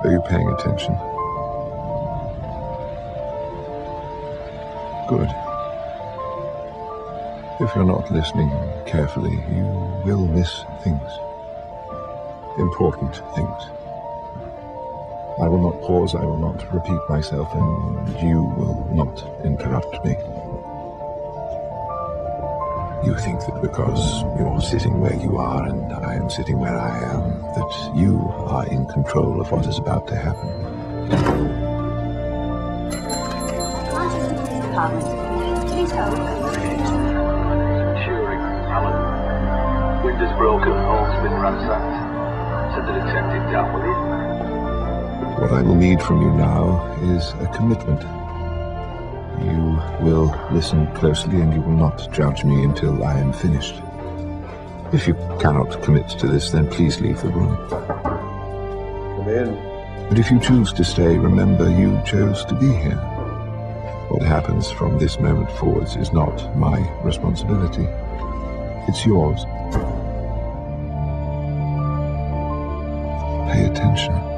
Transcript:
Are you paying attention? Good. If you're not listening carefully, you will miss things. Important things. I will not pause, I will not repeat myself, and you will not interrupt me. You think that because you're sitting where you are and I am sitting where I am, that you are in control of what is about to happen. Please hold. Ensuring, Alan. Windows broken, home's been ransacked. Send the detective down with you. What I will need from you now is a commitment. You will listen closely and you will not judge me until I am finished. If you cannot commit to this, then please leave the room. Come in. But if you choose to stay, remember you chose to be here. What happens from this moment forwards is not my responsibility. It's yours. Pay attention.